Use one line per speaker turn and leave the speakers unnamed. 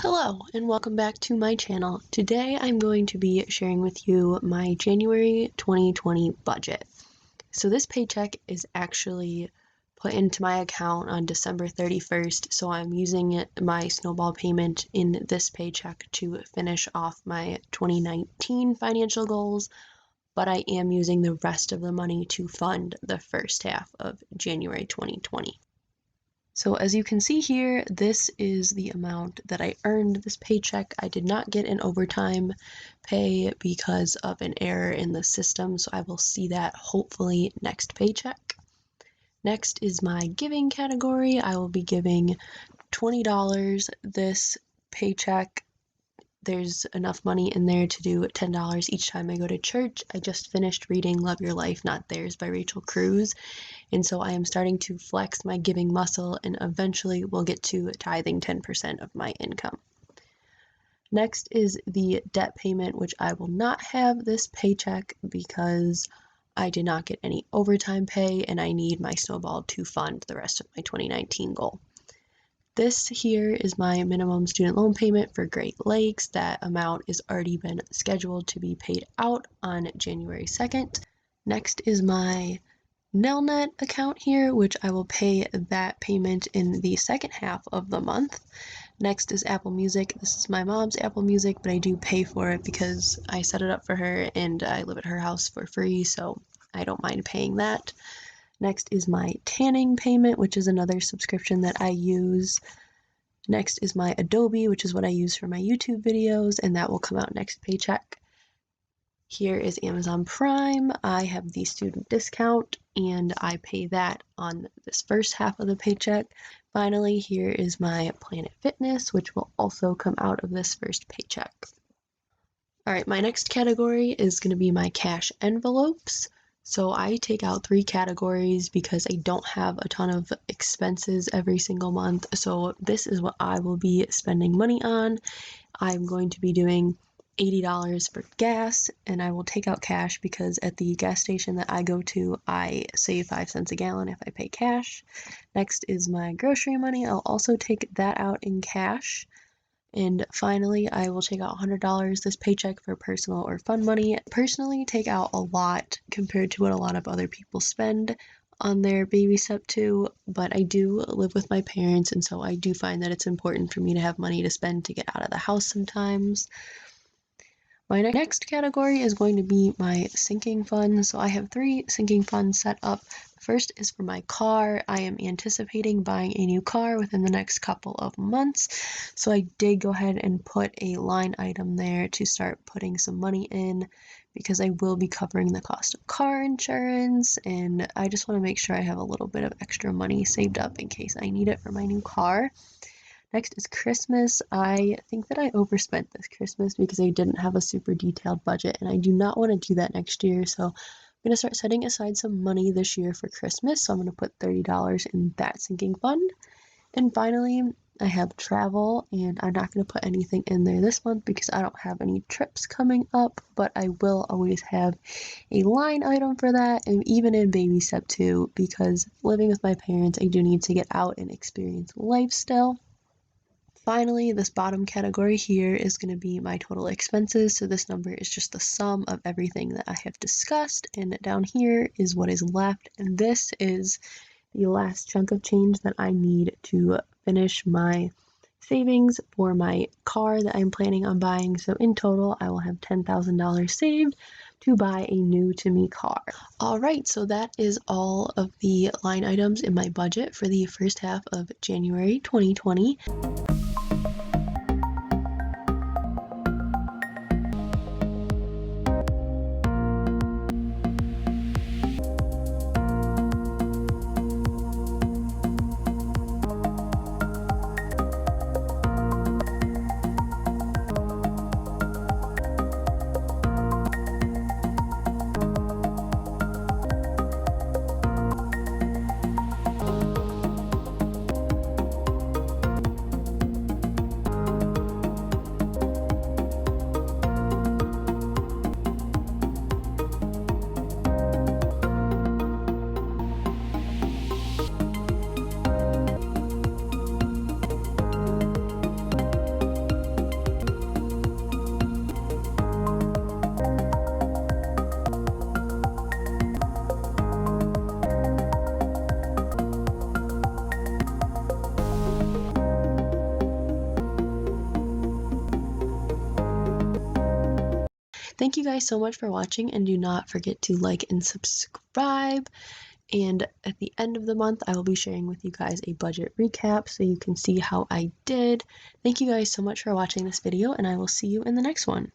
Hello and welcome back to my channel. Today I'm going to be sharing with you my January 2020 budget. So this paycheck is actually put into my account on December 31st, so I'm using my snowball payment in this paycheck to finish off my 2019 financial goals, but I am using the rest of the money to fund the first half of January 2020. So as you can see here, this is the amount that I earned this paycheck. I did not get an overtime pay because of an error in the system, so I will see that hopefully next paycheck. Next is my giving category. I will be giving $20 this paycheck. There's enough money in there to do $10 each time I go to church. I just finished reading Love Your Life, Not Theirs by Rachel Cruz, and so I am starting to flex my giving muscle and eventually will get to tithing 10% of my income. Next is the debt payment, which I will not have this paycheck because I did not get any overtime pay and I need my snowball to fund the rest of my 2019 goal. This here is my minimum student loan payment for Great Lakes. That amount has already been scheduled to be paid out on January 2nd. Next is my Nelnet account here, which I will pay that payment in the second half of the month. Next is Apple Music. This is my mom's Apple Music, but I do pay for it because I set it up for her and I live at her house for free, so I don't mind paying that. Next is my tanning payment, which is another subscription that I use. Next is my Adobe, which is what I use for my YouTube videos, and that will come out next paycheck. Here is Amazon Prime. I have the student discount and I pay that on this first half of the paycheck. Finally, here is my Planet Fitness, which will also come out of this first paycheck. All right, my next category is going to be my cash envelopes. So I take out 3 categories because I don't have a ton of expenses every single month. So this is what I will be spending money on. I'm going to be doing $80 for gas, and I will take out cash because at the gas station that I go to, I save 5 cents a gallon if I pay cash. Next is my grocery money. I'll also take that out in cash. And finally, I will take out $100 this paycheck for personal or fun money. Personally, take out a lot compared to what a lot of other people spend on their baby step 2, but I do live with my parents, and so I do find that it's important for me to have money to spend to get out of the house sometimes. My next category is going to be my sinking fund. So I have 3 sinking funds set up. First is for my car. I am anticipating buying a new car within the next couple of months. So I did go ahead and put a line item there to start putting some money in because I will be covering the cost of car insurance, and I just want to make sure I have a little bit of extra money saved up in case I need it for my new car. Next is Christmas. I think that I overspent this Christmas because I didn't have a super detailed budget, and I do not want to do that next year. So I'm going to start setting aside some money this year for Christmas. So I'm going to put $30 in that sinking fund. And finally, I have travel, and I'm not going to put anything in there this month because I don't have any trips coming up, but I will always have a line item for that, and even in baby step 2, because living with my parents, I do need to get out and experience life still. Finally, this bottom category here is going to be my total expenses. So this number is just the sum of everything that I have discussed. And down here is what is left. And this is the last chunk of change that I need to finish my savings for my car that I'm planning on buying. So in total, I will have $10,000 saved to buy a new to me car. All right, so that is all of the line items in my budget for the first half of January 2020. thank you guys so much for watching, and do not forget to like and subscribe. And at the end of the month, I will be sharing with you guys a budget recap so you can see how I did. Thank you guys so much for watching this video, and I will see you in the next one.